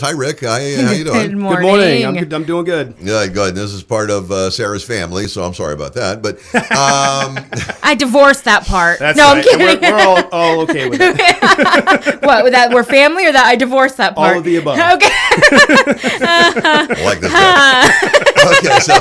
Hi, Rick. Hi, how you doing? Good morning. Good morning. I'm doing good. Yeah, good. This is part of Sarah's family, so I'm sorry about that. But I divorced that part. That's no, right. I'm kidding. We're all okay with it. What, that we're family or that I divorced that part? All of the above. Okay. I like this guy. Okay, so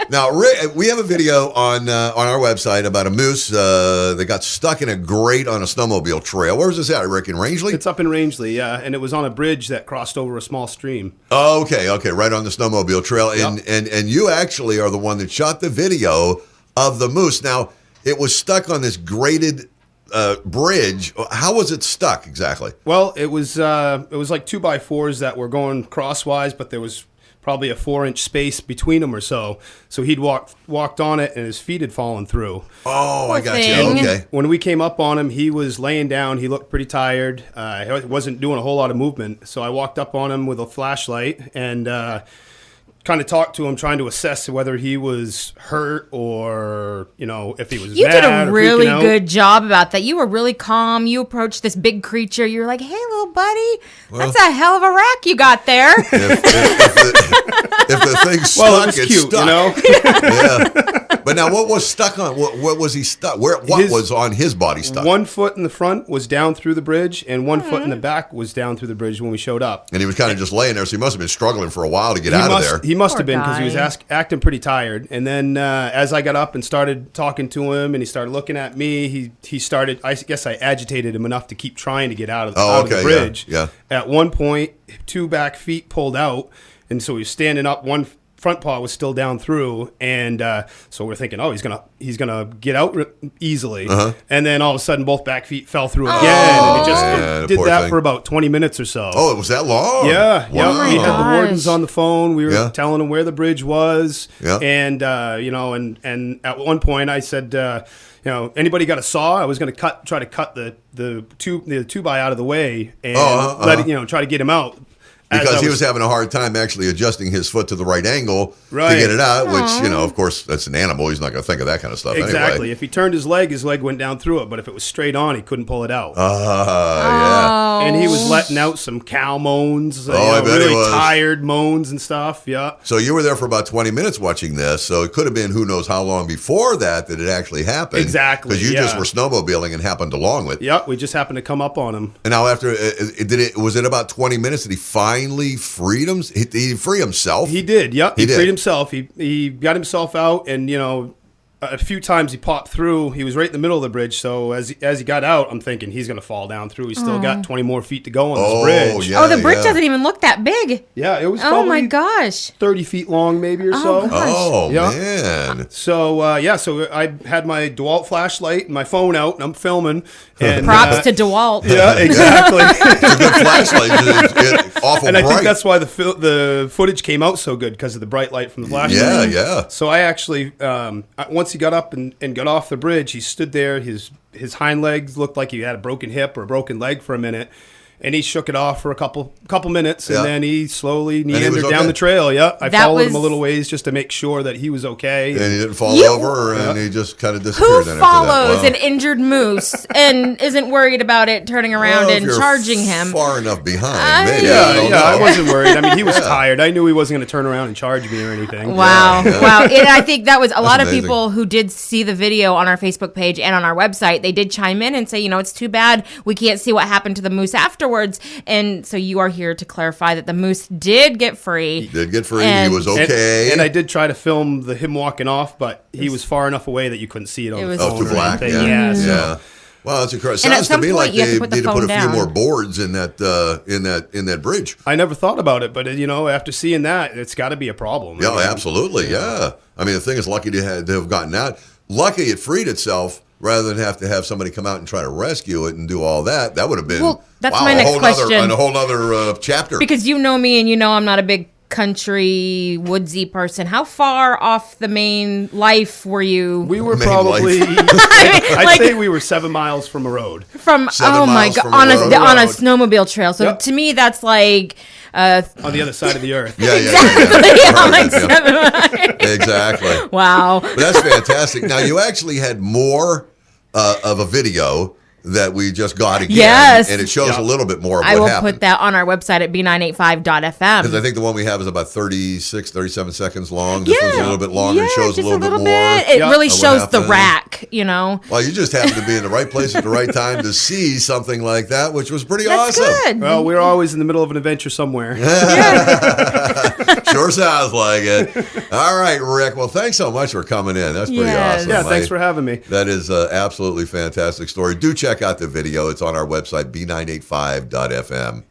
now Rick, we have a video on our website about a moose that got stuck in a grate on a snowmobile trail. Where's this at, Rick? In Rangeley? It's up in Rangeley, yeah, and it was on a bridge that crossed over a small stream. Oh, okay, right on the snowmobile trail. Yep. And you actually are the one that shot the video of the moose. Now, it was stuck on this grated bridge. How was it stuck exactly? Well, it was like 2x4s that were going crosswise, but there was probably a 4-inch space between them or so. So he'd walked on it, and his feet had fallen through. Oh, Poor I got thing. you. Okay. When we came up on him, he was laying down. He looked pretty tired. He wasn't doing a whole lot of movement. So I walked up on him with a flashlight and kind of talked to him, trying to assess whether he was hurt or, if he was You mad did a or really freaking out. good job about that. You were really calm. You approached this big creature. You were like, hey, little buddy, that's a hell of a rack you got there. If the thing's stuck, Well, it was it's cute, stuck. Yeah. But now, what was stuck on? What was he stuck? What was on his body stuck? 1 foot in the front was down through the bridge, and 1 foot in the back was down through the bridge when we showed up. And he was kind of just laying there, so he must have been struggling for a while to get out of there. He must Poor have been, because he was guy. acting pretty tired. And then as I got up and started talking to him, and he started looking at me, he started. I guess I agitated him enough to keep trying to get out of the bridge. Yeah. At one point, 2 back feet pulled out, and so he was standing up. One front paw was still down through, and so we're thinking, oh, he's gonna get out easily. And then all of a sudden, both back feet fell through again, and it just did poor that thing. for about 20 minutes or so. Oh, it was that long? Yeah, Wow. we had the gosh. wardens on the phone. We were Yeah. telling them where the bridge was, Yeah. and and at one point I said, anybody got a saw? I was going to try to cut the 2x out of the way and try to get him out. Because he was having a hard time actually adjusting his foot to the right angle to Right. get it out, which, of course, that's an animal. He's not going to think of that kind of stuff Exactly. anyway. If he turned his leg went down through it. But if it was straight on, he couldn't pull it out. Yeah. And he was letting out some cow moans, I bet really he was. tired moans and stuff. Yeah. So you were there for about 20 minutes watching this, so it could have been who knows how long before that it actually happened. Exactly, Because you just yeah. were snowmobiling and happened along with. Yep. We just happened to come up on him. And now after, was it about 20 minutes that he finally freed him? He free himself? He did. Yep. He He did. freed himself. He got himself out, and a few times he popped through. He was right in the middle of the bridge. So as he got out, I'm thinking he's going to fall down through. He's still got 20 more feet to go on this bridge. yeah. Oh, the bridge doesn't even look that big. Yeah, it was Oh, probably my gosh. 30 feet long, maybe or so. gosh. Oh, Yeah. man. So so I had my DeWalt flashlight and my phone out, and I'm filming. And Props to DeWalt. yeah, exactly. It's a good flashlight. It's awful And I bright. think that's why the footage came out so good, because of the bright light from the flashlight. Yeah. So I actually, once he got up and got off the bridge, he stood there. His hind legs looked like he had a broken hip or a broken leg for a minute. And he shook it off for a couple minutes, and Yeah. then he slowly he meandered was down okay. the trail. Yeah, I That followed him was- a little ways just to make sure that he was okay. And he didn't fall You- over, and he just kind of Who disappeared. then after follows that. an injured moose and isn't worried about it turning around Well, if and you're charging him? far enough behind, maybe. Yeah, I don't know. I wasn't worried. I mean, he was tired. I knew he wasn't going to turn around and charge me or anything. Wow. Yeah. Wow. And I think that was a lot of amazing. people who did see the video on our Facebook page and on our website. They did chime in and say, it's too bad we can't see what happened to the moose afterwards. And so you are here to clarify that the moose did get free. He did get free. And- he was okay. And I did try to film him walking off, but he was far enough away that you couldn't see it on It the was- phone. Oh, too or black. anything. Yeah. Yeah. so- Yeah. Well, that's incredible. And at Sounds to some me point, like you have they to put the need to put a phone few down. more boards in that bridge. I never thought about it, but after seeing that, it's got to be a problem. Yeah, I mean, absolutely. Yeah. I mean, the thing is, lucky to have gotten out. Lucky it freed itself rather than have to have somebody come out and try to rescue it and do all that. That would have been That's my next question. a whole nother chapter. Because you know me and I'm not a big country woodsy person. How far off the main life were you We were Main probably, I'd like- say we were 7 miles from a road. from? 7 Oh my miles god, from on a a road. on a snowmobile trail. So Yep. to me, that's like On the other side of the earth. Yeah, I'm like Perfect, 7 miles. exactly. Wow. But that's fantastic. Now, you actually had more of a video that we just got again. Yes. And it shows a little bit more of I what will happened. put that on our website at b985.fm. Because I think the one we have is about 36, 37 seconds long. This one's a little bit longer. Yeah, It shows a just little bit more. It really of what shows the happened. rack, you know. Well, you just happened to be in the right place at the right time to see something like that, which was pretty That's awesome. good. Well, we're always in the middle of an adventure somewhere. Sure sounds like it. All right, Rick. Well, thanks so much for coming in. That's pretty Yes. awesome. Yeah, thanks for having me. That is an absolutely fantastic story. Do check out the video. It's on our website, b985.fm.